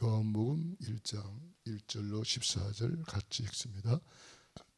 요한복음 1장 1절로 14절 같이 읽습니다.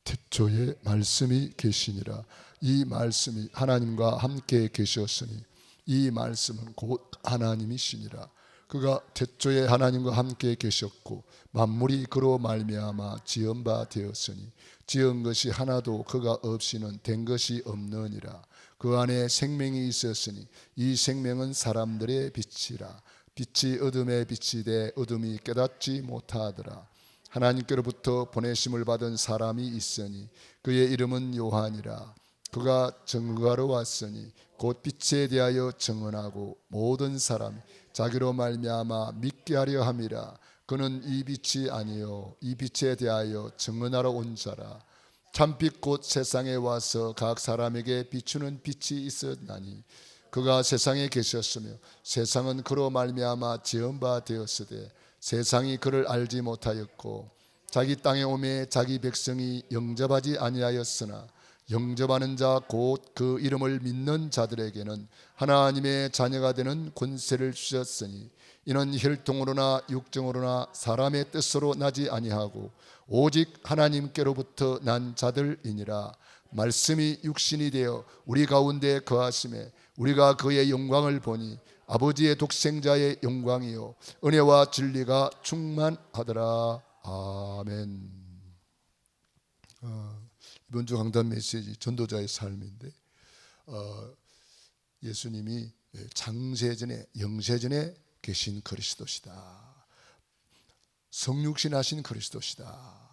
태초에 말씀이 계시니라. 이 말씀이 하나님과 함께 계셨으니 이 말씀은 곧 하나님이시니라. 그가 태초에 하나님과 함께 계셨고 만물이 그로 말미암아 지은 바 되었으니 지은 것이 하나도 그가 없이는 된 것이 없느니라. 그 안에 생명이 있었으니 이 생명은 사람들의 빛이라. 빛이 어둠에 비치되 어둠이 깨닫지 못하더라. 하나님께로부터 보내심을 받은 사람이 있으니 그의 이름은 요한이라. 그가 증거하러 왔으니 곧 빛에 대하여 증언하고 모든 사람이 자기로 말미암아 믿게 하려 함이라. 그는 이 빛이 아니요 이 빛에 대하여 증언하러 온 자라. 참빛 곧 세상에 와서 각 사람에게 비추는 빛이 있었나니 그가 세상에 계셨으며 세상은 그로 말미암아 지은 바 되었으되 세상이 그를 알지 못하였고 자기 땅에 오매 자기 백성이 영접하지 아니하였으나 영접하는 자 곧 그 이름을 믿는 자들에게는 하나님의 자녀가 되는 권세를 주셨으니 이는 혈통으로나 육정으로나 사람의 뜻으로 나지 아니하고 오직 하나님께로부터 난 자들이니라. 말씀이 육신이 되어 우리 가운데 거하심에 우리가 그의 영광을 보니 아버지의 독생자의 영광이요 은혜와 진리가 충만하더라. 아멘. 이번 주 강단 메시지 전도자의 삶인데 예수님이 장세전에 영세전에 계신 그리스도시다. 성육신하신 그리스도시다.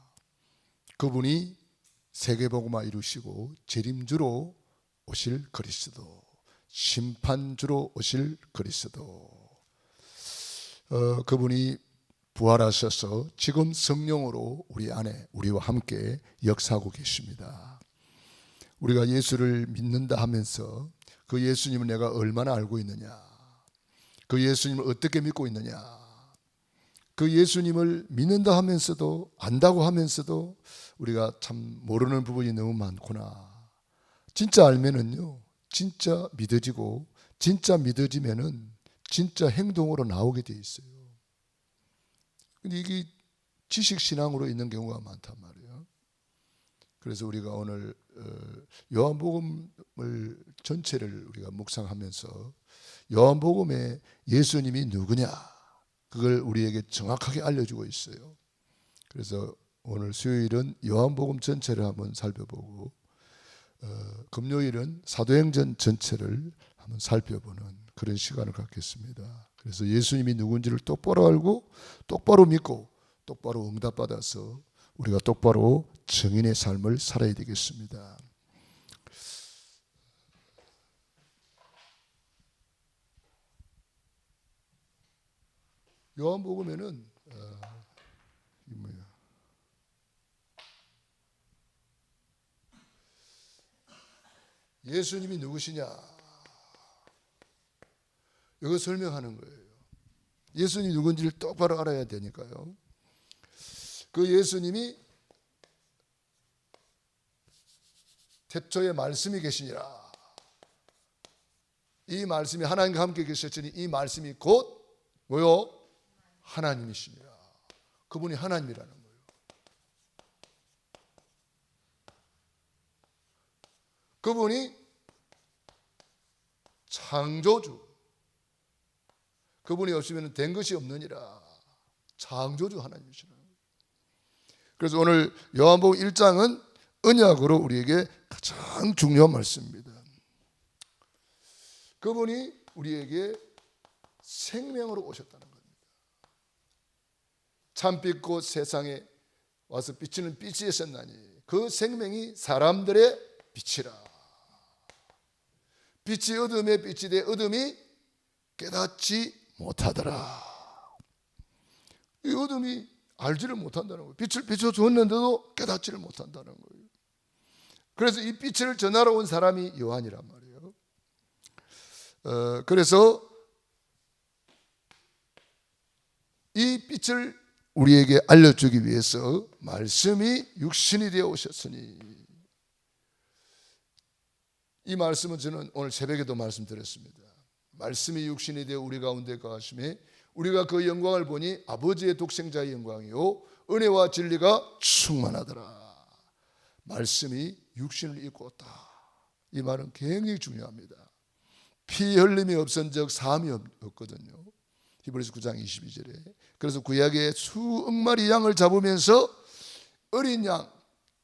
그분이 세계복음화 이루시고 재림주로 오실 그리스도, 심판주로 오실 그리스도. 그분이 부활하셔서 지금 성령으로 우리 안에 우리와 함께 역사하고 계십니다. 우리가 예수를 믿는다 하면서 그 예수님을 내가 얼마나 알고 있느냐, 그 예수님을 어떻게 믿고 있느냐, 그 예수님을 믿는다 하면서도 안다고 하면서도 우리가 참 모르는 부분이 너무 많구나. 진짜 알면은요 진짜 믿어지고 진짜 믿어지면은 진짜 행동으로 나오게 돼 있어요. 근데 이게 지식신앙으로 있는 경우가 많단 말이에요. 그래서 우리가 오늘 요한복음을 전체를 우리가 묵상하면서 요한복음에 예수님이 누구냐 그걸 우리에게 정확하게 알려주고 있어요. 그래서 오늘 수요일은 요한복음 전체를 한번 살펴보고 금요일은 사도행전 전체를 한번 살펴보는 그런 시간을 갖겠습니다. 그래서 예수님이 누군지를 똑바로 알고 똑바로 믿고 똑바로 응답받아서 우리가 똑바로 증인의 삶을 살아야 되겠습니다. 요한복음에는 예수님이 누구시냐 이거 설명하는 거예요. 예수님이 누군지를 똑바로 알아야 되니까요. 그 예수님이 태초에 말씀이 계시니라. 이 말씀이 하나님과 함께 계셨으니 이 말씀이 곧 뭐요? 하나님이시니라. 그분이 하나님이라는 거예요. 그분이 창조주. 그분이 없으면 된 것이 없느니라. 창조주 하나님이시라. 그래서 오늘 요한복음 1장은 언약으로 우리에게 가장 중요한 말씀입니다. 그분이 우리에게 생명으로 오셨다는 겁니다. 참빛 곧 세상에 와서 비치는 빛이 있었나니 그 생명이 사람들의 빛이라. 빛이 어둠에 비치되 어둠이 깨닫지 못하더라. 이 어둠이 알지를 못한다는 거예요. 빛을 비춰주었는데도 깨닫지를 못한다는 거예요. 그래서 이 빛을 전하러 온 사람이 요한이란 말이에요. 그래서 이 빛을 우리에게 알려주기 위해서 말씀이 육신이 되어 오셨으니, 이 말씀은 저는 오늘 새벽에도 말씀드렸습니다. 말씀이 육신이 되어 우리 가운데 거하심에 우리가 그 영광을 보니 아버지의 독생자의 영광이요 은혜와 진리가 충만하더라. 말씀이 육신을 입고 왔다. 이 말은 굉장히 중요합니다. 피 흘림이 없은즉 사함이 없거든요. 히브리서 9장 22절에. 그래서 구약의 수억 마리 양을 잡으면서 어린 양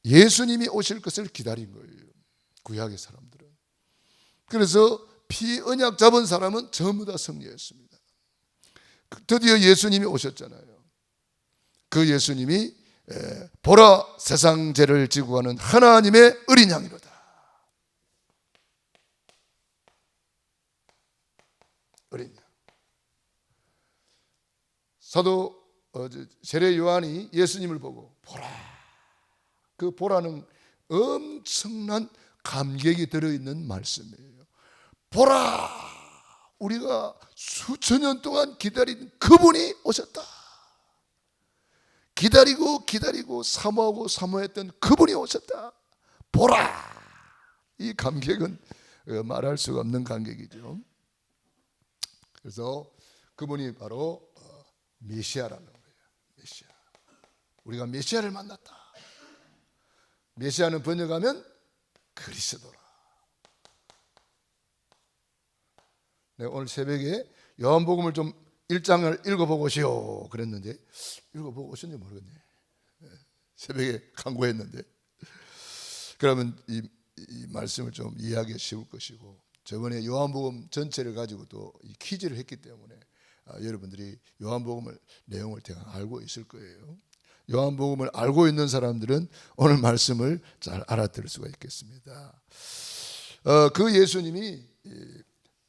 예수님이 오실 것을 기다린 거예요, 구약의 사람들은. 그래서 피 언약 잡은 사람은 전부 다 승리했습니다. 드디어 예수님이 오셨잖아요. 그 예수님이 보라 세상 죄를 지고 가는 하나님의 어린 양이로다. 어린 양. 사도 세례 요한이 예수님을 보고 보라. 그 보라는 엄청난 감격이 들어있는 말씀이에요. 보라, 우리가 수천 년 동안 기다린 그분이 오셨다. 기다리고 사모하고 사모했던 그분이 오셨다. 보라. 이 감격은 말할 수가 없는 감격이죠. 그래서 그분이 바로 메시아라는 거예요. 메시아. 우리가 메시아를 만났다. 메시아는 번역하면 그리스도라. 내가 오늘 새벽에 요한복음을 좀 1장을 읽어보고 오시오 그랬는데 읽어보고 오셨는지 모르겠네. 새벽에 강구했는데 그러면 이 말씀을 좀 이해하기 쉬울 것이고, 저번에 요한복음 전체를 가지고 또 이 퀴즈를 했기 때문에 여러분들이 요한복음을 내용을 대강 알고 있을 거예요. 요한복음을 알고 있는 사람들은 오늘 말씀을 잘 알아들을 수가 있겠습니다. 그 예수님이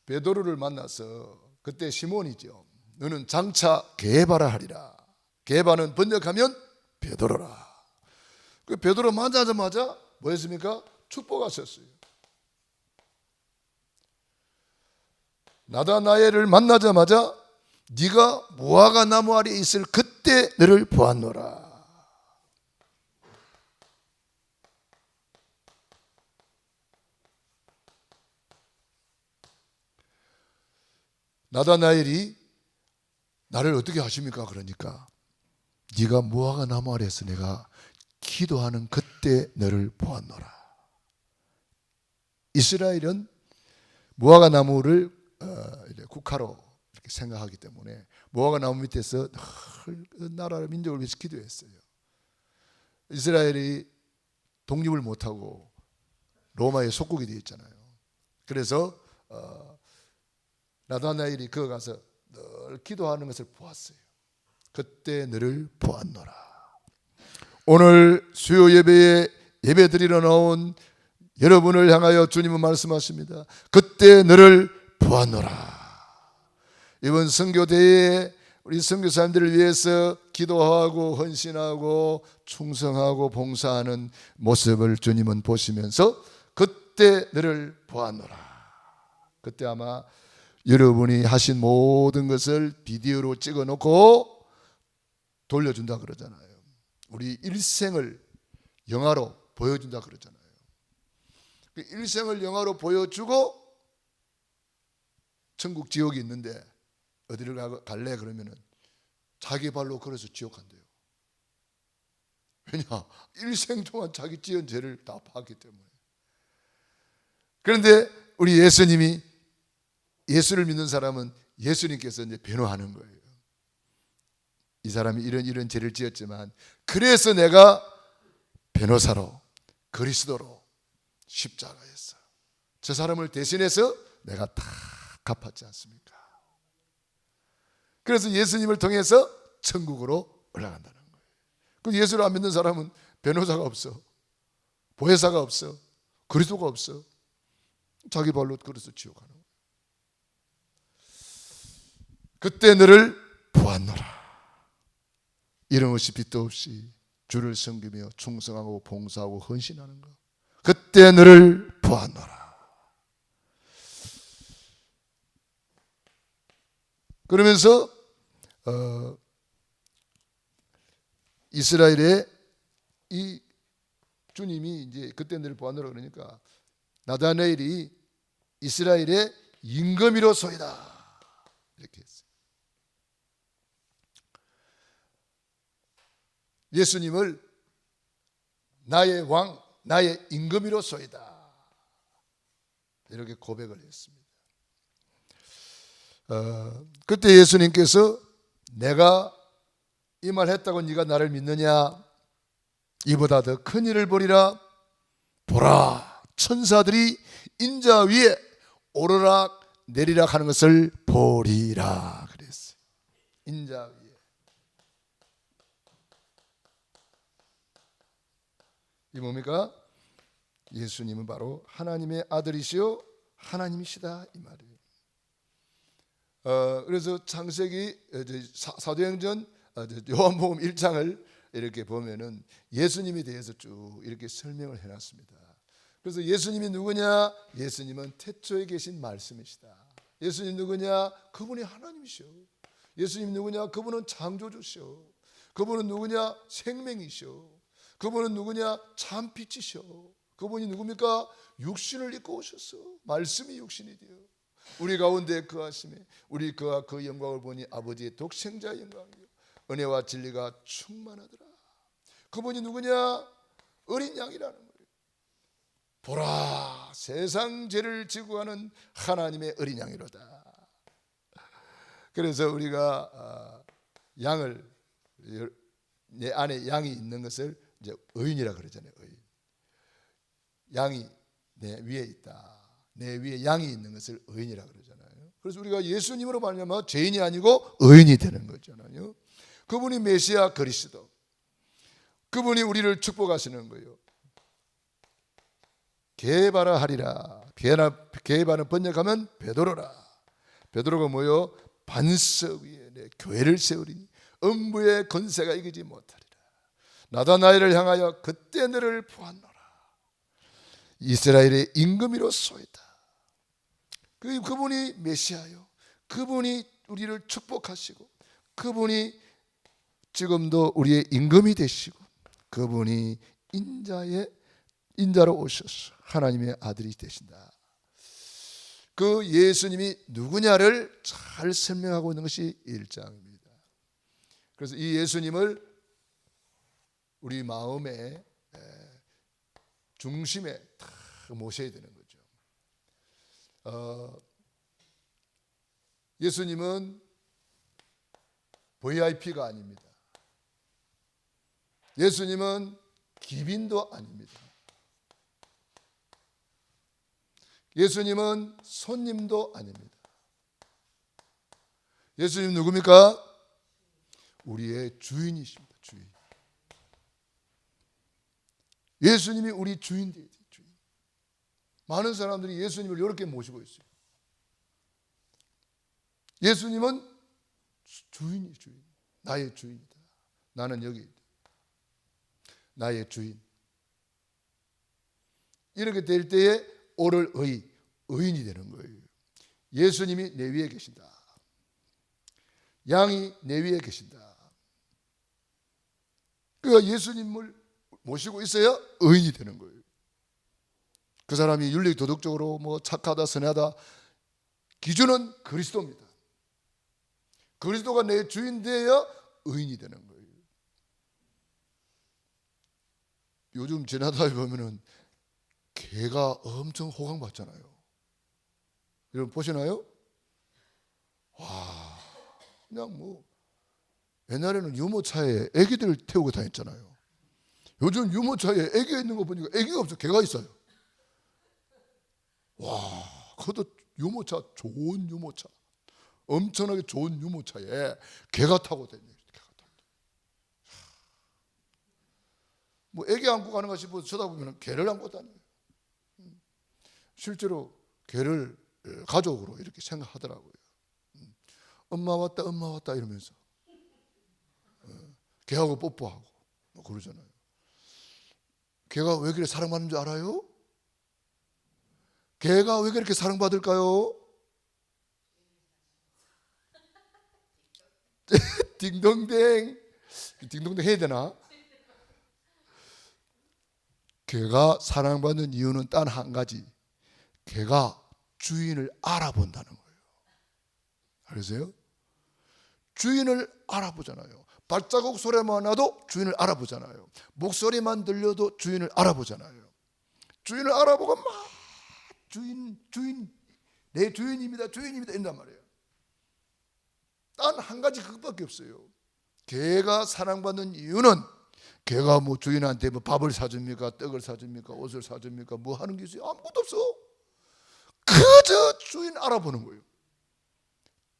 베드로를 만나서 그때 시몬이죠. 너는 장차 게바라 하리라. 게바는 번역하면 베드로라. 그 베드로 만나자마자 뭐 했습니까? 축복하셨어요. 나다나엘을 만나자마자 네가 무화과 나무 아래에 있을 그때 너를 보았노라. 나다나엘이 나를 어떻게 하십니까? 그러니까 네가 무화과 나무 아래에서 내가 기도하는 그때 너를 보았노라. 이스라엘은 무화과 나무를 국화로 이렇게 생각하기 때문에 무화과 나무 밑에서 늘 나라를 민족을 위해서 기도했어요. 이스라엘이 독립을 못하고 로마의 속국이 되어 있잖아요. 그래서 나다나엘이 거기 가서 늘 기도하는 것을 보았어요. 그때 너를 보았노라. 오늘 수요 예배에 예배 드리러 나온 여러분을 향하여 주님은 말씀하십니다. 그때 너를 보았노라. 이번 선교대회에 우리 선교사님들을 위해서 기도하고 헌신하고 충성하고 봉사하는 모습을 주님은 보시면서 그때 너를 보았노라. 그때 아마 여러분이 하신 모든 것을 비디오로 찍어놓고 돌려준다 그러잖아요. 우리 일생을 영화로 보여준다 그러잖아요. 일생을 영화로 보여주고 천국 지옥이 있는데 어디를 갈래? 그러면은 자기 발로 걸어서 지옥 간대요. 왜냐? 일생 동안 자기 지은 죄를 다 봤기 때문에. 그런데 우리 예수님이, 예수를 믿는 사람은 예수님께서 이제 변호하는 거예요. 이 사람이 이런 죄를 지었지만 그래서 내가 변호사로 그리스도로 십자가에서 저 사람을 대신해서 내가 다 갚았지 않습니까? 그래서 예수님을 통해서 천국으로 올라간다는 거예요. 그 예수를 안 믿는 사람은 변호사가 없어, 보혜사가 없어, 그리스도가 없어. 자기 발로 걸어서 지옥 가는 거예요. 그때 너를 보았노라. 이름 없이 빛도 없이 주를 섬기며 충성하고 봉사하고 헌신하는 것. 그때 너를 보았노라. 그러면서 이스라엘의 이 주님이 이제 그때 너를 보았노라 그러니까 나다나엘이 이스라엘의 임금이로소이다. 이렇게 했어요. 예수님을 나의 왕, 나의 임금이로소이다. 이렇게 고백을 했습니다. 그때 예수님께서 내가 이 말 했다고 네가 나를 믿느냐? 이보다 더 큰 일을 보리라. 보라, 천사들이 인자 위에 오르락 내리락 하는 것을 보리라 그랬어요. 인자 위에. 이 뭡니까? 예수님은 바로 하나님의 아들이시요 하나님이시다 이 말이에요. 그래서 창세기 사도행전 요한복음 1장을 이렇게 보면은 예수님에 대해서 쭉 이렇게 설명을 해놨습니다. 그래서 예수님이 누구냐? 예수님은 태초에 계신 말씀이시다. 예수님 누구냐? 그분이 하나님이시오. 예수님 누구냐? 그분은 창조주시오. 그분은 누구냐? 생명이시오. 그분은 누구냐? 참 빛이시오. 그분이 누굽니까? 육신을 입고 오셨어. 말씀이 육신이 되어 우리 가운데 거하심에 우리 그와 그 영광을 보니 아버지의 독생자의 영광이요 은혜와 진리가 충만하더라. 그분이 누구냐? 어린 양이라는 거예요. 보라, 세상 죄를 지고 가는 하나님의 어린 양이로다. 그래서 우리가 양을, 내 안에 양이 있는 것을 이제 의인이라 그러잖아요. 의인. 양이 내 위에 있다. 내 위에 양이 있는 것을 의인이라 그러잖아요. 그래서 우리가 예수님으로 말미암아 죄인이 아니고 의인이 되는 거잖아요. 그분이 메시아 그리스도, 그분이 우리를 축복하시는 거예요. 게바라 하리라. 게바는 번역하면 베드로라. 베드로가 뭐요? 반석 위에 내 교회를 세우리니 음부의 권세가 이기지 못하리라. 나다나엘을 향하여 그때 너를 보았노라. 이스라엘의 임금이로소이다. 그분이 메시아요. 그분이 우리를 축복하시고 그분이 지금도 우리의 임금이 되시고 그분이 인자로 오셔서 하나님의 아들이 되신다. 그 예수님이 누구냐를 잘 설명하고 있는 것이 1장입니다. 그래서 이 예수님을 우리 마음의 중심에 딱 모셔야 되는 거죠. 예수님은 VIP가 아닙니다. 예수님은 기빈도 아닙니다. 예수님은 손님도 아닙니다. 예수님 누굽니까? 우리의 주인이십니다. 주인. 예수님이 우리 주인 되어야 돼요. 주인. 많은 사람들이 예수님을 이렇게 모시고 있어요. 예수님은 주인이 주인. 나의 주인이다. 나는 여기 있다. 나의 주인. 이렇게 될 때에 오를 의인이 되는 거예요. 예수님이 내 위에 계신다. 양이 내 위에 계신다. 그러니까 예수님을 모시고 있어야 의인이 되는 거예요. 그 사람이 윤리 도덕적으로 뭐 착하다 선하다 기준은 그리스도입니다. 그리스도가 내 주인 되어야 의인이 되는 거예요. 요즘 지나다 보면은 개가 엄청 호강받잖아요. 여러분 보시나요? 와, 그냥 뭐 옛날에는 유모차에 애기들 태우고 다녔잖아요. 요즘 유모차에 애기가 있는 거 보니까 애기가 없어, 개가 있어요. 와, 그것도 유모차, 좋은 유모차, 엄청나게 좋은 유모차에 개가 타고 다녀요. 뭐 애기 안고 가는 거 싶어서 쳐다보면 개를 안고 다녀요. 실제로 개를 가족으로 이렇게 생각하더라고요. 엄마 왔다, 엄마 왔다 이러면서 개하고 뽀뽀하고 뭐 그러잖아요. 개가 왜 그렇게 사랑받는 줄 알아요? 개가 왜 그렇게 사랑받을까요? 딩동댕. 딩동댕 해야 되나? 개가 사랑받는 이유는 단 한 가지. 개가 주인을 알아본다는 거예요. 알으세요? 주인을 알아보잖아요. 발자국 소리만 나도 주인을 알아보잖아요. 목소리만 들려도 주인을 알아보잖아요. 주인을 알아보고 막 주인 내 주인입니다 이런단 말이에요. 단 한 가지 그것밖에 없어요. 개가 사랑받는 이유는 개가 뭐 주인한테 뭐 밥을 사줍니까, 떡을 사줍니까, 옷을 사줍니까, 뭐 하는 게 있어요? 아무것도 없어. 그저 주인 알아보는 거예요.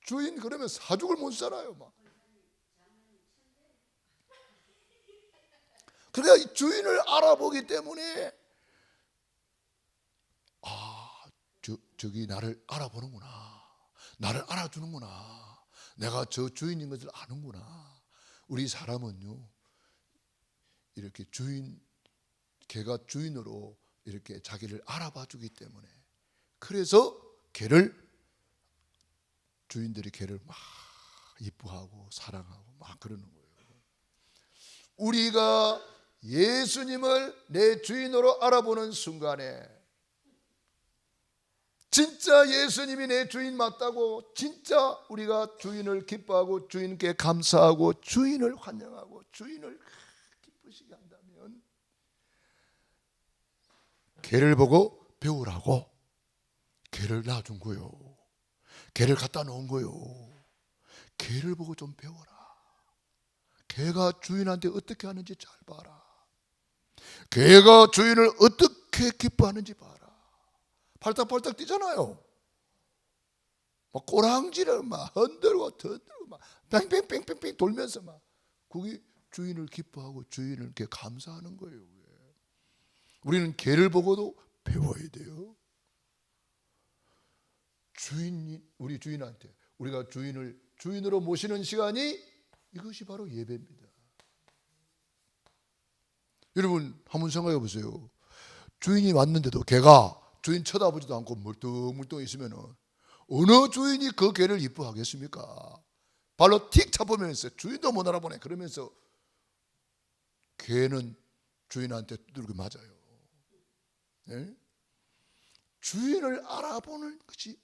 주인 그러면 사죽을 못 살아요. 막. 그러니까 이 주인을 알아보기 때문에 저기 나를 알아보는구나, 나를 알아주는구나, 내가 저 주인인 것을 아는구나. 우리 사람은요 이렇게 개가 주인으로 이렇게 자기를 알아봐 주기 때문에, 그래서 주인들이 개를 막 이뻐하고 사랑하고 막 그러는 거예요. 우리가 예수님을 내 주인으로 알아보는 순간에 진짜 예수님이 내 주인 맞다고, 진짜 우리가 주인을 기뻐하고 주인께 감사하고 주인을 환영하고 주인을 기쁘시게 한다면 개를 보고 배우라고 개를 놔준 거요. 개를 갖다 놓은 거요. 개를 보고 좀 배워라. 개가 주인한테 어떻게 하는지 잘 봐라. 개가 주인을 어떻게 기뻐하는지 봐라. 팔딱팔딱 뛰잖아요. 막 꼬랑지를 막 흔들고 막 뺑뺑뺑뺑뺑 돌면서 막 그게 주인을 기뻐하고 주인을 이렇게 감사하는 거예요. 우리는 개를 보고도 배워야 돼요. 우리 주인한테 우리가 주인을 주인으로 모시는 시간이 이것이 바로 예배입니다. 여러분 한번 생각해 보세요. 주인이 왔는데도 개가 주인 쳐다보지도 않고 물뚱물뚱 있으면 어느 주인이 그 개를 이뻐하겠습니까? 발로 틱 차보면서 주인도 못 알아보네 그러면서 개는 주인한테 두들겨 맞아요. 네? 주인을 알아보는 것이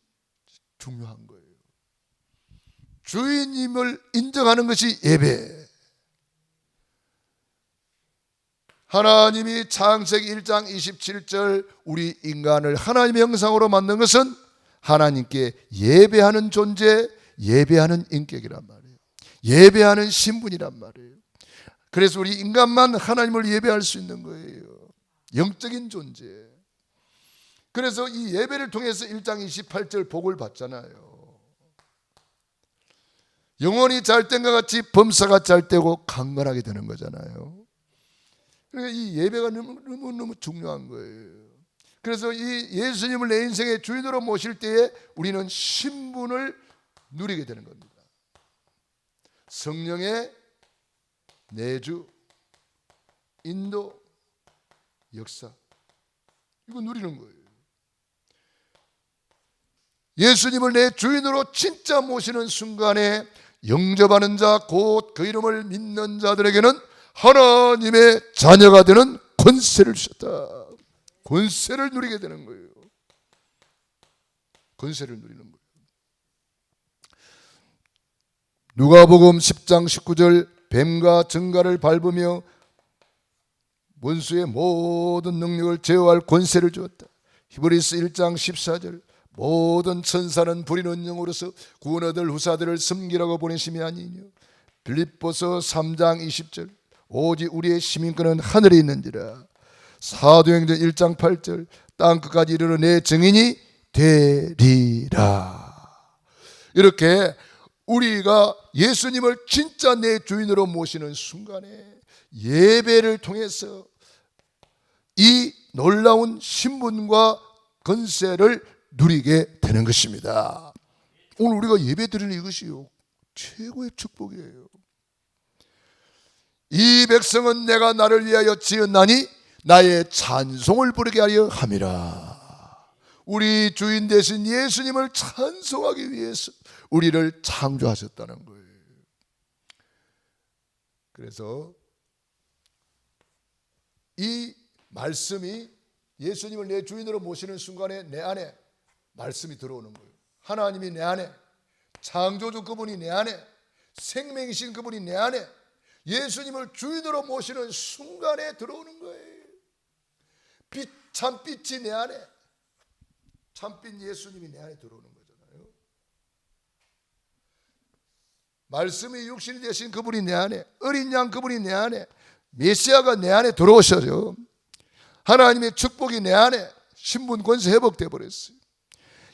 중요한 거예요. 주인님을 인정하는 것이 예배. 하나님이 창세기 1장 27절 우리 인간을 하나님의 형상으로 만든 것은 하나님께 예배하는 존재, 예배하는 인격이란 말이에요. 예배하는 신분이란 말이에요. 그래서 우리 인간만 하나님을 예배할 수 있는 거예요. 영적인 존재. 그래서 이 예배를 통해서 1장 28절 복을 받잖아요. 영혼이 잘 땐 것 같이 범사가 잘 되고 강건하게 되는 거잖아요. 그러니까 이 예배가 너무 중요한 거예요. 그래서 이 예수님을 내 인생의 주인으로 모실 때에 우리는 신분을 누리게 되는 겁니다. 성령의 내주, 인도, 역사 이거 누리는 거예요. 예수님을 내 주인으로 진짜 모시는 순간에 영접하는 자, 곧 그 이름을 믿는 자들에게는 하나님의 자녀가 되는 권세를 주셨다. 권세를 누리게 되는 거예요. 권세를 누리는 거예요. 누가복음 10장 19절 뱀과 정갈을 밟으며 원수의 모든 능력을 제어할 권세를 주었다. 히브리서 1장 14절 모든 천사는 부리는 영으로서 구원 얻을 후사들을 섬기라고 보내심이 아니뇨. 빌립보서 3장 20절 오직 우리의 시민권은 하늘에 있는지라. 사도행전 1장 8절 땅끝까지 이르러 내 증인이 되리라. 이렇게 우리가 예수님을 진짜 내 주인으로 모시는 순간에 예배를 통해서 이 놀라운 신분과 권세를 누리게 되는 것입니다. 오늘 우리가 예배 드리는 이것이요 최고의 축복이에요. 이 백성은 내가 나를 위하여 지었나니 나의 찬송을 부르게 하려 함이라. 우리 주인 되신 예수님을 찬송하기 위해서 우리를 창조하셨다는 거예요. 그래서 이 말씀이 예수님을 내 주인으로 모시는 순간에 내 안에 말씀이 들어오는 거예요. 하나님이 내 안에, 창조주 그분이 내 안에, 생명이신 그분이 내 안에, 예수님을 주인으로 모시는 순간에 들어오는 거예요. 참빛이 내 안에, 참빛 예수님이 내 안에 들어오는 거잖아요. 말씀이 육신이 되신 그분이 내 안에, 어린 양 그분이 내 안에, 메시아가 내 안에 들어오셔요. 하나님의 축복이 내 안에, 신분 권세 회복돼 버렸어요.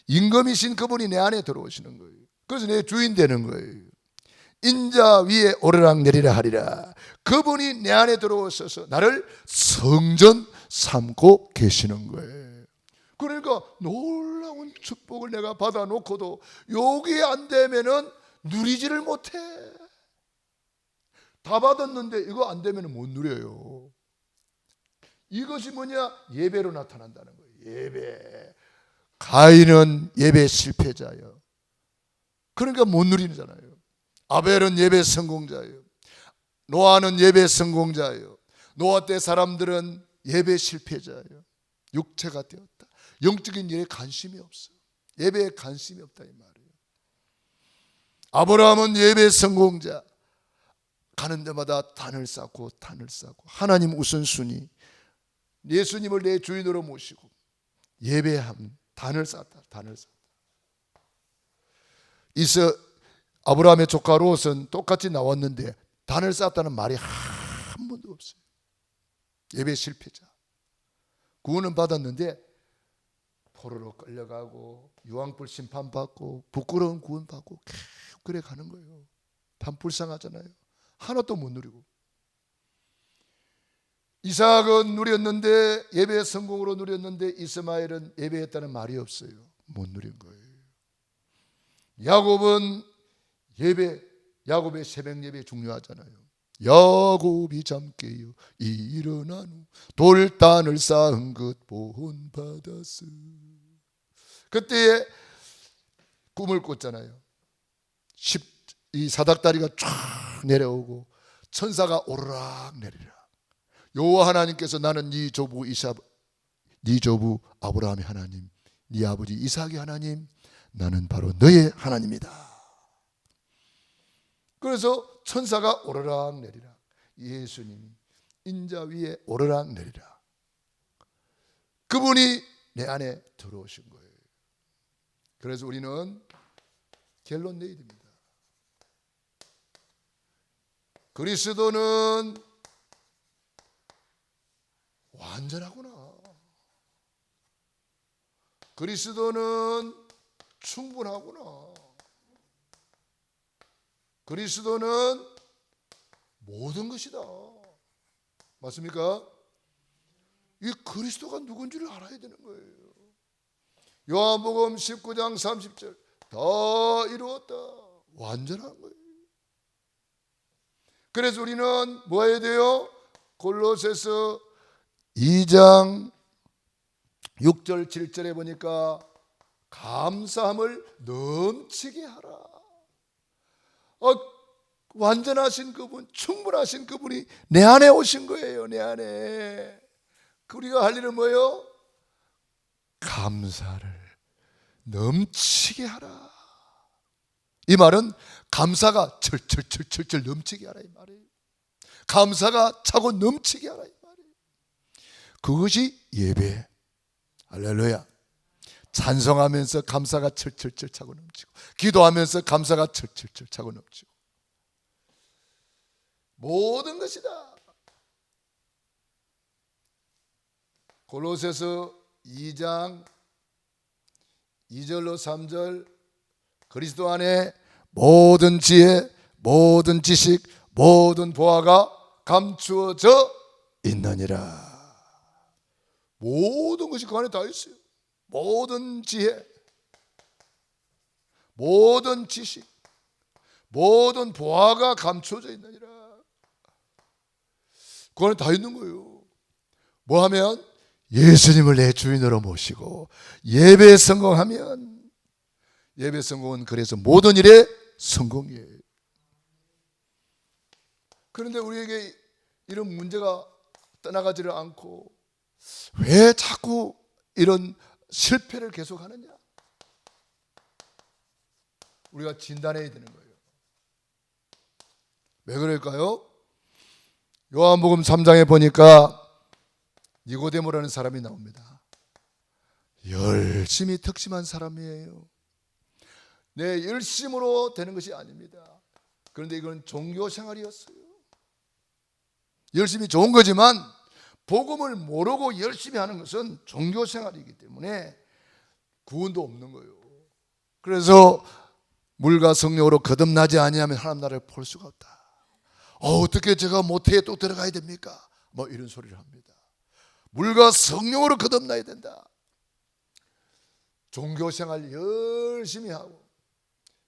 임금이신 그분이 내 안에 들어오시는 거예요. 그래서 내 주인 되는 거예요. 인자 위에 오르락 내리라 하리라. 그분이 내 안에 들어오셔서 나를 성전 삼고 계시는 거예요. 그러니까 놀라운 축복을 내가 받아놓고도 여기 안 되면은 누리지를 못해. 다 받았는데 이거 안 되면 못 누려요. 이것이 뭐냐? 예배로 나타난다는 거예요. 예배. 가인은 예배 실패자예요. 그러니까 못 누리잖아요. 아벨은 예배 성공자예요. 노아는 예배 성공자예요. 노아 때 사람들은 예배 실패자예요. 육체가 되었다. 영적인 일에 관심이 없어요. 예배에 관심이 없다 이 말이에요. 아브라함은 예배 성공자. 가는 데마다 단을 쌓고 하나님 우선순위, 예수님을 내 주인으로 모시고 예배함, 단을 쌓다. 아브라함의 조카 롯은 똑같이 나왔는데 단을 쌓았다는 말이 한 번도 없어요. 예배 실패자. 구원은 받았는데 포로로 끌려가고 유황불 심판받고 부끄러운 구원받고 계속 그래 가는 거예요. 참 불쌍하잖아요. 하나도 못 누리고. 이삭은 누렸는데, 예배 성공으로 누렸는데 이스마엘은 예배했다는 말이 없어요. 못 누린 거예요. 야곱은 야곱의 새벽 예배 중요하잖아요. 야곱이 잠깨어 일어난 후 돌단을 쌓은 것 본받았어. 그때에 꿈을 꿨잖아요. 이 사닥다리가 쫙 내려오고 천사가 오르락 내리라. 여호와 하나님께서 나는 네 조부 아브라함의 하나님, 네 아버지 이삭의 하나님, 나는 바로 너의 하나님이다. 그래서 천사가 오르락 내리라. 예수님이 인자 위에 오르락 내리라. 그분이 내 안에 들어오신 거예요. 그래서 우리는 결론 내야 됩니다. 그리스도는 완전하구나. 그리스도는 충분하구나. 그리스도는 모든 것이다. 맞습니까? 이 그리스도가 누군지를 알아야 되는 거예요. 요한복음 19장 30절 다 이루었다. 완전한 거예요. 그래서 우리는 뭐 해야 돼요? 골로새서 2장 6절 7절에 보니까 감사함을 넘치게 하라. 완전하신 그분, 충분하신 그분이 내 안에 오신 거예요. 내 안에. 우리가 할 일은 뭐예요? 감사를 넘치게 하라. 이 말은 감사가 철철 넘치게 하라 이 말이에요. 감사가 차고 넘치게 하라 이 말이에요. 그것이 예배. 할렐루야. 찬송하면서 감사가 철철 차고 넘치고, 기도하면서 감사가 철철 차고 넘치고, 모든 것이다. 골로새서 2장 2절로 3절 그리스도 안에 모든 지혜, 모든 지식, 모든 보화가 감추어져 있느니라. 모든 것이 그 안에 다 있어요. 모든 지혜, 모든 지식, 모든 보화가 감춰져 있느니라. 그 안에 다 있는 거예요. 뭐 하면? 예수님을 내 주인으로 모시고 예배에 성공하면, 예배 성공은 그래서 모든 일에 성공이에요. 그런데 우리에게 이런 문제가 떠나가지를 않고 왜 자꾸 이런 실패를 계속하느냐? 우리가 진단해야 되는 거예요. 왜 그럴까요? 요한복음 3장에 보니까 니고데모라는 사람이 나옵니다. 열심히 특심한 사람이에요. 내 열심으로 되는 것이 아닙니다. 그런데 이건 종교 생활이었어요. 열심히 좋은 거지만 복음을 모르고 열심히 하는 것은 종교 생활이기 때문에 구원도 없는 거예요. 그래서 물과 성령으로 거듭나지 아니하면 하나님 나라를 볼 수가 없다. 어떻게 제가 모태에 또 들어가야 됩니까? 뭐 이런 소리를 합니다. 물과 성령으로 거듭나야 된다. 종교 생활 열심히 하고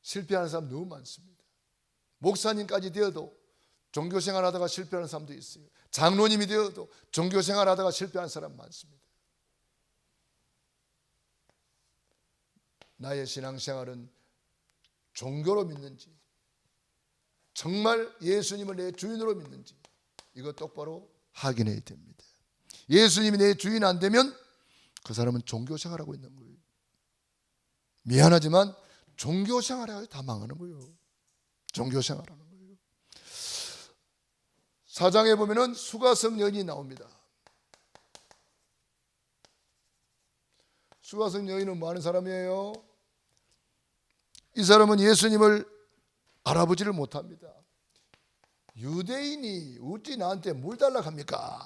실패하는 사람 너무 많습니다. 목사님까지 되어도 종교 생활 하다가 실패하는 사람도 있어요. 장로님이 되어도 종교 생활 하다가 실패하는 사람 많습니다. 나의 신앙생활은 종교로 믿는지 정말 예수님을 내 주인으로 믿는지 이거 똑바로 확인해야 됩니다. 예수님이 내 주인 안 되면 그 사람은 종교 생활하고 있는 거예요. 미안하지만 종교 생활하고 다 망하는 거예요. 종교 생활하는 거예요. 4장에 보면은 수가성 여인이 나옵니다. 수가성 여인은 뭐 하는 사람이에요? 이 사람은 예수님을 알아보지를 못합니다. 유대인이 어찌 나한테 물 달라고 합니까?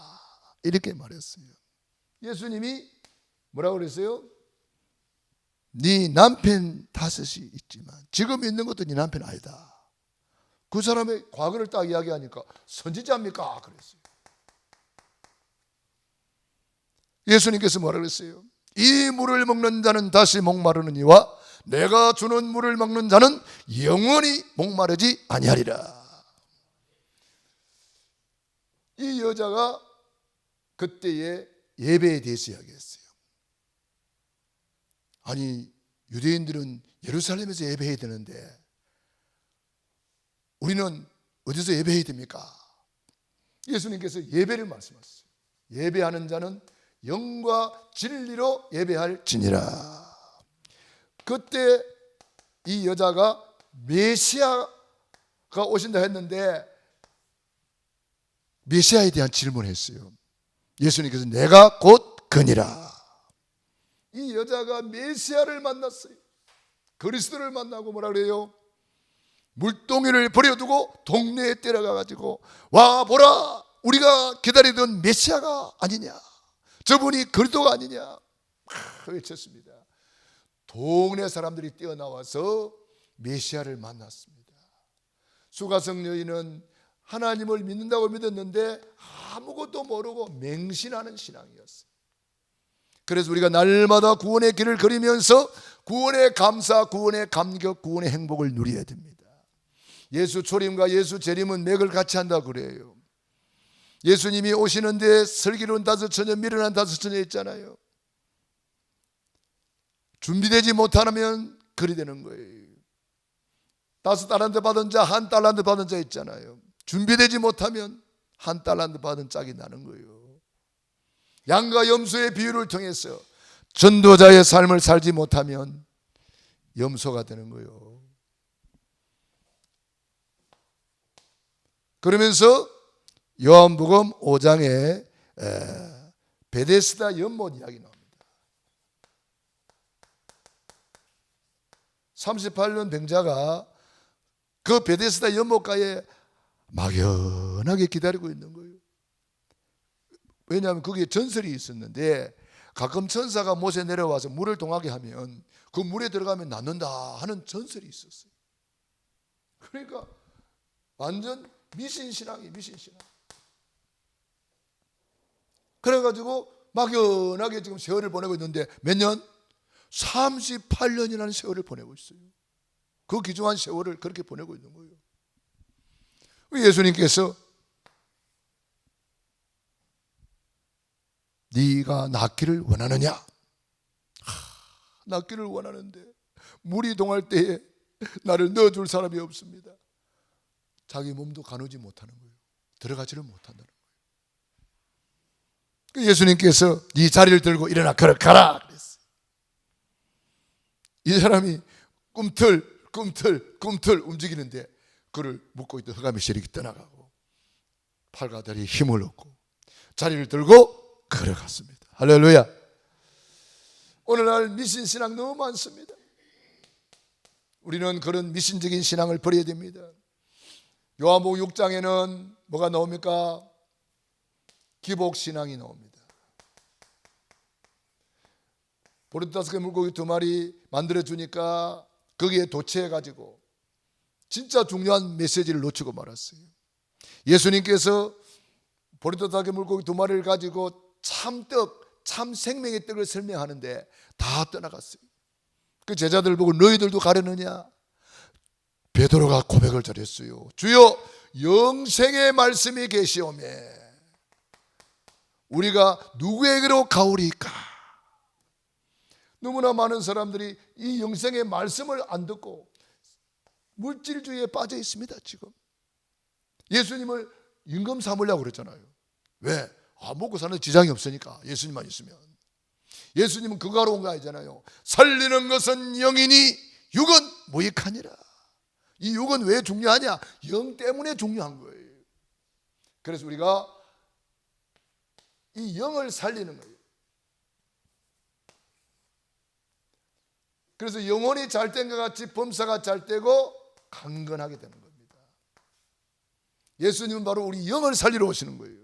이렇게 말했어요. 예수님이 뭐라고 그랬어요? 네 남편 5이 있지만 지금 있는 것도 네 남편 아니다. 그 사람의 과거를 딱 이야기하니까 선지자입니까? 그랬어요. 예수님께서 뭐라 그랬어요? 이 물을 먹는 자는 다시 목마르느니와 내가 주는 물을 먹는 자는 영원히 목마르지 아니하리라. 이 여자가 그때의 예배에 대해서 이야기했어요. 아니 유대인들은 예루살렘에서 예배해야 되는데 우리는 어디서 예배해야 됩니까? 예수님께서 예배를 말씀하셨어요. 예배하는 자는 영과 진리로 예배할지니라. 그때 이 여자가 메시아가 오신다 했는데 메시아에 대한 질문을 했어요. 예수님께서 내가 곧 그니라. 이 여자가 메시아를 만났어요. 그리스도를 만나고 뭐라 그래요? 물동이를 버려두고 동네에 때려가가지고 와 보라 우리가 기다리던 메시아가 아니냐, 저분이 그리스도가 아니냐 외쳤습니다. 동네 사람들이 뛰어나와서 메시아를 만났습니다. 수가성 여인은 하나님을 믿는다고 믿었는데 아무것도 모르고 맹신하는 신앙이었어요. 그래서 우리가 날마다 구원의 길을 걸으면서 구원의 감사, 구원의 감격, 구원의 행복을 누려야 됩니다. 예수 초림과 예수 재림은 맥을 같이 한다 그래요. 예수님이 오시는데 슬기로운 5처녀, 미련한 5처녀 있잖아요. 준비되지 못하면 그리 되는 거예요. 5달란트 받은 자, 1달란트 받은 자 있잖아요. 준비되지 못하면 1달란트 받은 짝이 나는 거예요. 양과 염소의 비유를 통해서 전도자의 삶을 살지 못하면 염소가 되는 거예요. 그러면서 요한복음 5장에 베데스다 연못 이야기 나옵니다. 38년 병자가 그 베데스다 연못가에 막연하게 기다리고 있는 거예요. 왜냐하면 거기에 전설이 있었는데 가끔 천사가 못에 내려와서 물을 동하게 하면 그 물에 들어가면 낫는다 하는 전설이 있었어요. 그러니까 완전 미신신앙이에요. 미신신앙. 그래가지고 막연하게 지금 세월을 보내고 있는데 몇 년? 38년이라는 세월을 보내고 있어요. 그 귀중한 세월을 그렇게 보내고 있는 거예요. 예수님께서 네가 낫기를 원하느냐? 낫기를 원하는데 물이 동할 때에 나를 넣어줄 사람이 없습니다. 자기 몸도 가누지 못하는 거예요. 들어가지를 못한다는 거예요. 예수님께서 네 자리를 들고 일어나 걸어가라 그랬어요. 이 사람이 꿈틀 꿈틀 움직이는데 그를 묶고 있던 흑암의 세력이 떠나가고 팔과 다리에 힘을 얻고 자리를 들고 걸어갔습니다. 할렐루야. 오늘날 미신 신앙 너무 많습니다. 우리는 그런 미신적인 신앙을 버려야 됩니다. 요한복음 6장에는 뭐가 나옵니까? 기복신앙이 나옵니다. 보리떡 5개 물고기 2마리 만들어주니까 거기에 도취해가지고 진짜 중요한 메시지를 놓치고 말았어요. 예수님께서 보리떡 5개 물고기 2마리를 가지고 참떡, 참 생명의 떡을 설명하는데 다 떠나갔어요. 그 제자들 보고 너희들도 가려느냐? 베드로가 고백을 잘했어요. 주여, 영생의 말씀이 계시오매 우리가 누구에게로 가오리까? 너무나 많은 사람들이 이 영생의 말씀을 안 듣고 물질주의에 빠져 있습니다. 지금 예수님을 임금 삼으려고 그랬잖아요. 왜? 먹고 사는 지장이 없으니까. 예수님만 있으면. 예수님은 그거 하러 온 거 아니잖아요. 살리는 것은 영이니 육은 무익하니라. 이 육은 왜 중요하냐? 영 때문에 중요한 거예요. 그래서 우리가 이 영을 살리는 거예요. 그래서 영혼이 잘된 것 같이 범사가 잘되고 강건하게 되는 겁니다. 예수님은 바로 우리 영을 살리러 오시는 거예요.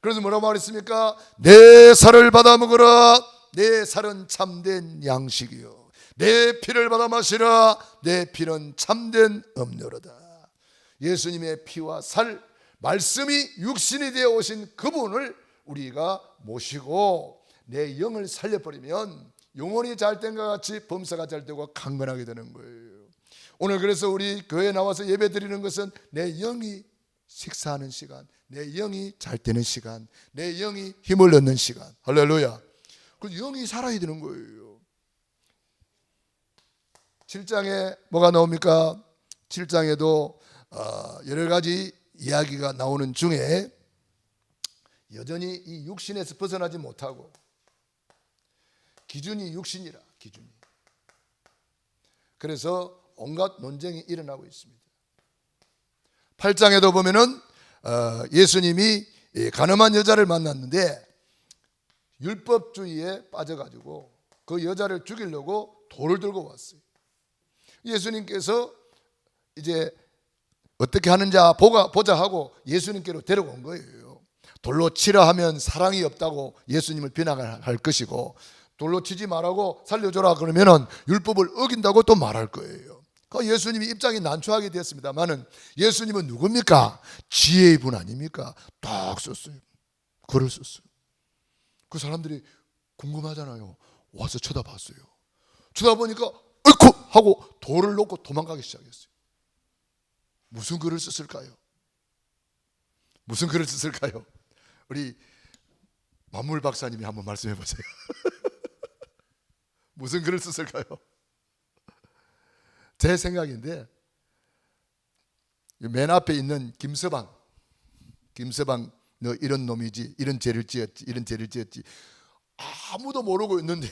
그래서 뭐라고 말했습니까? 내 살을 받아 먹으라. 내 살은 참된 양식이요 내 피를 받아 마시라. 내 피는 참된 음료로다. 예수님의 피와 살, 말씀이 육신이 되어 오신 그분을 우리가 모시고 내 영을 살려버리면 영혼이 잘된 것 같이 범사가 잘되고 강건하게 되는 거예요. 오늘 그래서 우리 교회에 나와서 예배 드리는 것은 내 영이 식사하는 시간, 내 영이 잘되는 시간, 내 영이 힘을 얻는 시간. 할렐루야. 그래서 영이 살아야 되는 거예요. 7장에 뭐가 나옵니까? 7장에도 여러 가지 이야기가 나오는 중에 여전히 이 육신에서 벗어나지 못하고 기준이 육신이라. 기준이. 그래서 온갖 논쟁이 일어나고 있습니다. 8장에도 보면은 예수님이 가늠한 여자를 만났는데 율법주의에 빠져가지고 그 여자를 죽이려고 돌을 들고 왔어요. 예수님께서 이제 어떻게 하는지 보자 하고 예수님께로 데려온 거예요. 돌로 치라 하면 사랑이 없다고 예수님을 비난할 것이고, 돌로 치지 말라고 살려줘라 그러면은 율법을 어긴다고 또 말할 거예요. 그 예수님이 입장이 난처하게 됐습니다만은 예수님은 누굽니까? 지혜의 분 아닙니까? 딱 썼어요. 글을 썼어요. 그 사람들이 궁금하잖아요. 와서 쳐다봤어요. 쳐다보니까 어이쿠 하고 돌을 놓고 도망가기 시작했어요. 무슨 글을 썼을까요? 무슨 글을 썼을까요? 우리 만물 박사님이 한번 말씀해 보세요. 무슨 글을 썼을까요? 제 생각인데 맨 앞에 있는 김서방 너 이런 놈이지, 이런 죄를 지었지 아무도 모르고 있는데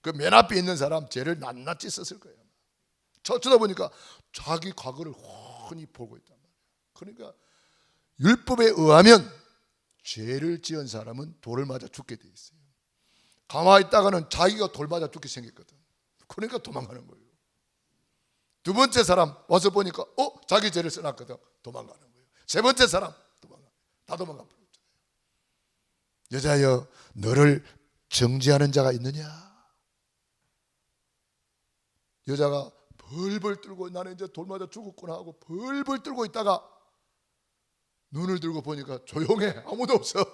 그 맨 앞에 있는 사람 죄를 낱낱이 썼을 거예요. 쳐다보니까 자기 과거를 훤히 보고 있단 말이에요. 그러니까 율법에 의하면 죄를 지은 사람은 돌을 맞아 죽게 돼 있어요. 가만히 있다가는 자기가 돌 맞아 죽게 생겼거든. 그러니까 도망가는 거예요. 두 번째 사람 와서 보니까 자기 죄를 써놨거든. 도망가는 거예요. 세 번째 사람 다 도망가. 여자여, 너를 정죄하는 자가 있느냐? 여자가 벌벌 떨고 나는 이제 돌 맞아 죽었구나 하고 벌벌 떨고 있다가 눈을 들고 보니까 조용해. 아무도 없어.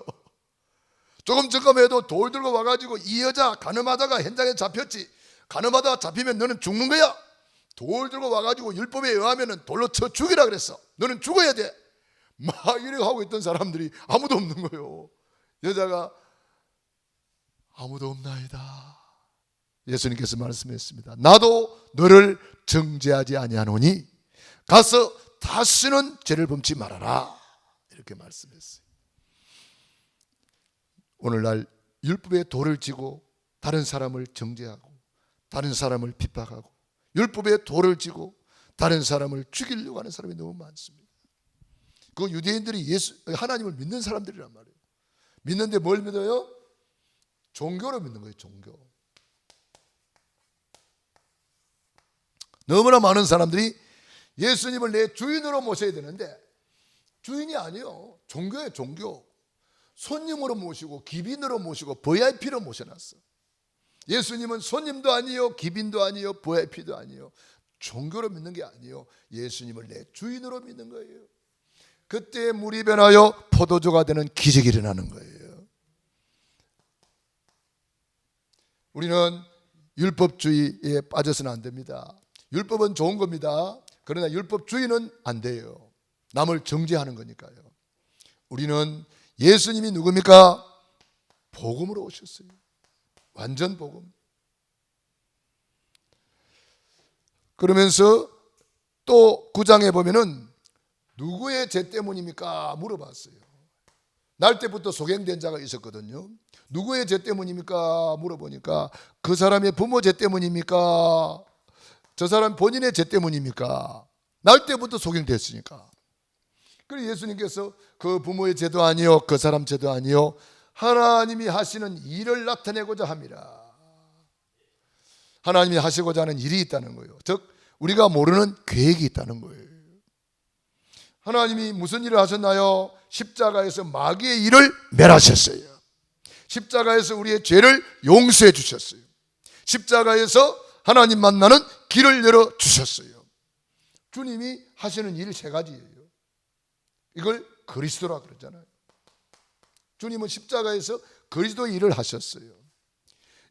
조금 전까지도 돌 들고 와가지고 이 여자 가늠하다가 현장에 잡혔지. 가늠하다가 잡히면 너는 죽는 거야. 돌 들고 와가지고 율법에 의하면 돌로 쳐 죽이라 그랬어. 너는 죽어야 돼. 막 이렇게 하고 있던 사람들이 아무도 없는 거예요. 여자가 아무도 없나이다. 예수님께서 말씀했습니다. 나도 너를 정죄하지 아니하노니 가서 다시는 죄를 범치 말아라. 이렇게 말씀했어요. 오늘날 율법에 돌을 쥐고 다른 사람을 정죄하고 다른 사람을 핍박하고 율법에 돌을 쥐고 다른 사람을 죽이려고 하는 사람이 너무 많습니다. 그 유대인들이 하나님을 믿는 사람들이란 말이에요. 믿는데 뭘 믿어요? 종교를 믿는 거예요. 종교. 너무나 많은 사람들이 예수님을 내 주인으로 모셔야 되는데 주인이 아니요, 종교예요. 종교. 손님으로 모시고 기빈으로 모시고 VIP로 모셔놨어. 예수님은 손님도 아니요, 기빈도 아니요, VIP도 아니요, 종교로 믿는 게 아니요, 예수님을 내 주인으로 믿는 거예요. 그때 물이 변하여 포도주가 되는 기적이 일어나는 거예요. 우리는 율법주의에 빠져서는 안 됩니다. 율법은 좋은 겁니다. 그러나 율법주의는 안 돼요. 남을 정죄하는 거니까요. 우리는 예수님이 누굽니까? 복음으로 오셨어요. 완전 복음. 그러면서 또 9장에 보면은 누구의 죄 때문입니까? 물어봤어요. 날 때부터 소경된 자가 있었거든요. 누구의 죄 때문입니까? 물어보니까 그 사람의 부모 죄 때문입니까? 저 사람 본인의 죄 때문입니까? 날 때부터 소경됐으니까. 그래서 예수님께서 그 부모의 죄도 아니요, 그 사람 죄도 아니요, 하나님이 하시는 일을 나타내고자 합니다. 하나님이 하시고자 하는 일이 있다는 거예요. 즉 우리가 모르는 계획이 있다는 거예요. 하나님이 무슨 일을 하셨나요? 십자가에서 마귀의 일을 멸하셨어요. 십자가에서 우리의 죄를 용서해 주셨어요. 십자가에서 하나님 만나는 길을 열어 주셨어요. 주님이 하시는 일이 세 가지예요. 이걸 그리스도라 그러잖아요. 주님은 십자가에서 그리스도의 일을 하셨어요.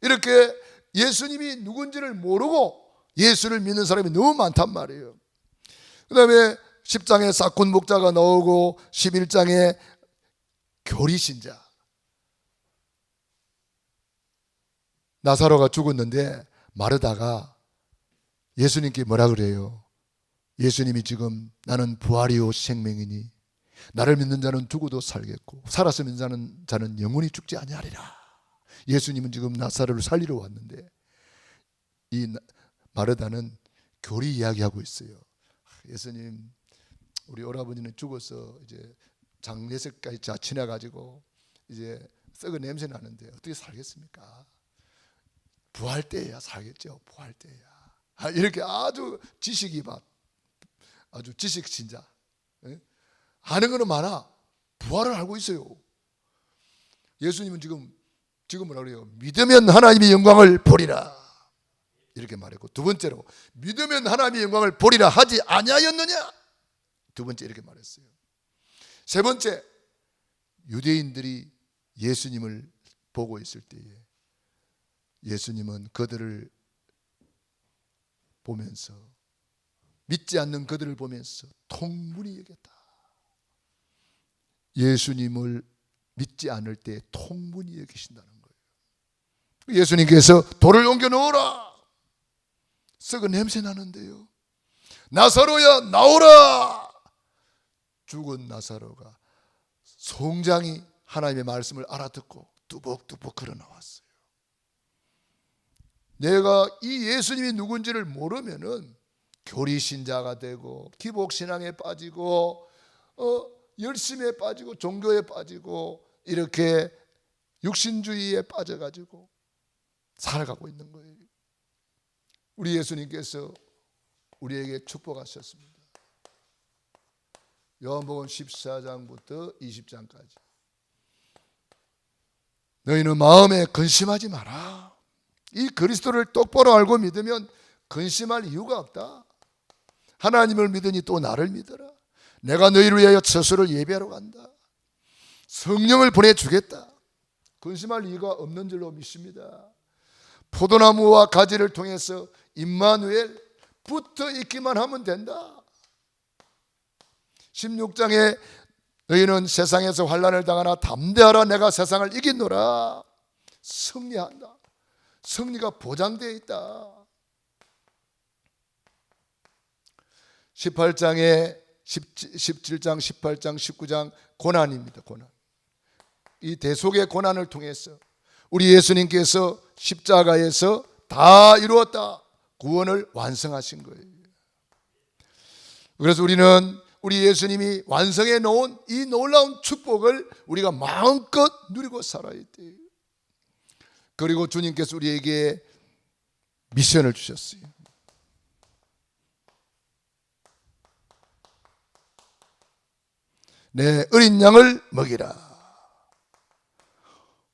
이렇게 예수님이 누군지를 모르고 예수를 믿는 사람이 너무 많단 말이에요. 그 다음에 10장에 싹군 목자가 나오고 11장에 교리신자 나사로가 죽었는데 마르다가 예수님께 뭐라 그래요? 예수님이 지금 나는 부활이요 생명이니 나를 믿는 자는 죽어도 살겠고 살아서 믿는 자는 영원히 죽지 아니하리라. 예수님은 지금 나사로를 살리러 왔는데 이 마르다는 교리 이야기하고 있어요. 예수님, 우리 오라버니는 죽어서 이제 장례식까지 다 지나가지고 이제 썩은 냄새 나는데 어떻게 살겠습니까? 부활 때야 살겠죠. 부활 때야. 이렇게 아주 지식이 아주 지식 신자. 아는 거는 많아. 부활을 알고 있어요. 예수님은 지금 뭐라 그래요? 믿으면 하나님의 영광을 보리라. 이렇게 말했고, 두 번째로 믿으면 하나님의 영광을 보리라 하지 아니하였느냐? 두 번째 이렇게 말했어요. 세 번째, 유대인들이 예수님을 보고 있을 때에 예수님은 그들을 보면서, 믿지 않는 그들을 보면서 통분히 여겼다. 예수님을 믿지 않을 때 통분히 여기신다는 거예요. 예수님께서 돌을 옮겨 놓으라. 썩은 냄새 나는데요. 나사로야 나오라. 죽은 나사로가 송장이 하나님의 말씀을 알아듣고 뚜벅뚜벅 걸어 나왔어요. 내가 이 예수님이 누군지를 모르면은 교리신자가 되고 기복신앙에 빠지고 열심에 빠지고 종교에 빠지고 이렇게 육신주의에 빠져가지고 살아가고 있는 거예요. 우리 예수님께서 우리에게 축복하셨습니다. 요한복음 14장부터 20장까지 너희는 마음에 근심하지 마라. 이 그리스도를 똑바로 알고 믿으면 근심할 이유가 없다. 하나님을 믿으니 또 나를 믿어라. 내가 너희를 위하여 처소를 예비하러 간다. 성령을 보내주겠다. 근심할 이유가 없는 줄로 믿습니다. 포도나무와 가지를 통해서 임마누엘 붙어 있기만 하면 된다. 16장에 너희는 세상에서 환난을 당하나 담대하라. 내가 세상을 이기노라. 승리한다. 승리가 보장되어 있다. 17장, 18장, 19장 고난입니다. 고난. 이 대속의 고난을 통해서 우리 예수님께서 십자가에서 다 이루었다. 구원을 완성하신 거예요. 그래서 우리는 우리 예수님이 완성해 놓은 이 놀라운 축복을 우리가 마음껏 누리고 살아야 돼요. 그리고 주님께서 우리에게 미션을 주셨어요. 내 어린 양을 먹이라.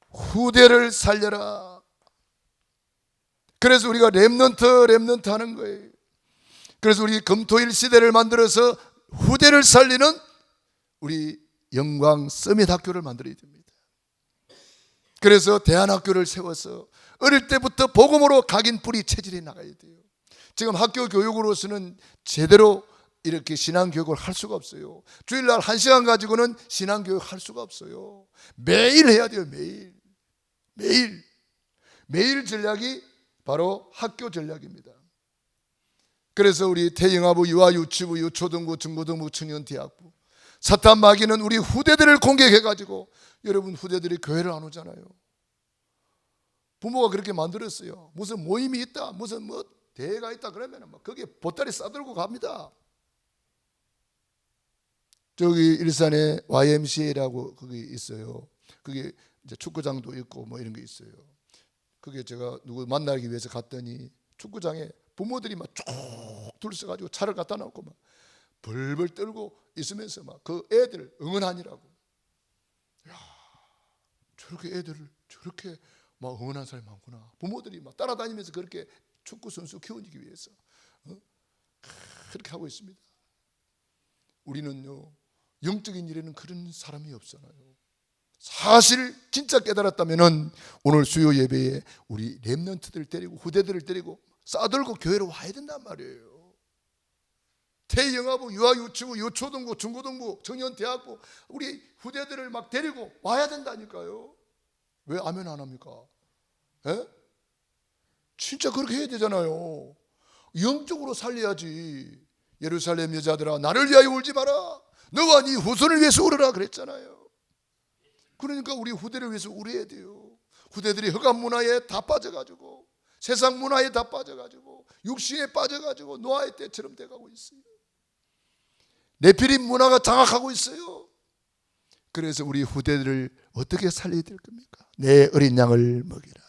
후대를 살려라. 그래서 우리가 렘넌트 하는 거예요. 그래서 우리 금토일 시대를 만들어서 후대를 살리는 우리 영광 서밋 학교를 만들어야 됩니다. 그래서 대안학교를 세워서 어릴 때부터 복음으로 각인 뿌리 체질이 나가야 돼요. 지금 학교 교육으로서는 제대로 이렇게 신앙교육을 할 수가 없어요. 주일날 1시간 가지고는 신앙교육 할 수가 없어요. 매일 해야 돼요. 매일 전략이 바로 학교 전략입니다. 그래서 우리 태영아부, 유아, 유치부, 유초등부, 중고등부, 청년대학부, 사탄 마귀는 우리 후대들을 공격해가지고, 여러분 후대들이 교회를 안 오잖아요. 부모가 그렇게 만들었어요. 무슨 모임이 있다, 무슨 뭐 대회가 있다 그러면 막 거기에 보따리 싸들고 갑니다. 저기 일산에 YMCA라고 거기 있어요. 그게 이제 축구장도 있고 뭐 이런 게 있어요. 그게 제가 누구 만나기 위해서 갔더니 축구장에 부모들이 막 쭉 둘러서가지고 차를 갖다 놓고 막 벌벌 떨고 있으면서 막 그 애들 응원하니라고. 야, 저렇게 애들을 저렇게 막 응원한 사람이 많구나. 부모들이 막 따라다니면서 그렇게 축구 선수 키우기 위해서 그렇게 하고 있습니다. 우리는요, 영적인 일에는 그런 사람이 없잖아요. 사실 진짜 깨달았다면은 오늘 수요 예배에 우리 렘넌트들 데리고 후대들을 데리고 싸들고 교회로 와야 된단 말이에요. 태영아부, 유아유치부, 유초등부, 중고등부, 청년대학부 우리 후대들을 막 데리고 와야 된다니까요. 왜 아멘 안 합니까? 에? 진짜 그렇게 해야 되잖아요. 영적으로 살려야지. 예루살렘 여자들아, 나를 위하여 울지 마라. 너와 네 후손을 위해서 울어라 그랬잖아요. 그러니까 우리 후대를 위해서 울어야 돼요. 후대들이 흑암 문화에 다 빠져가지고, 세상 문화에 다 빠져가지고, 육신에 빠져가지고 노아의 때처럼 돼가고 있어요. 네피림 문화가 장악하고 있어요. 그래서 우리 후대들을 어떻게 살려야 될 겁니까? 내 어린 양을 먹이라.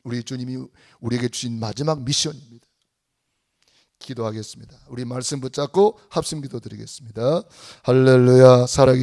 우리 주님이 우리에게 주신 마지막 미션입니다. 기도하겠습니다. 우리 말씀 붙잡고 합심 기도 드리겠습니다. 할렐루야. 살아계신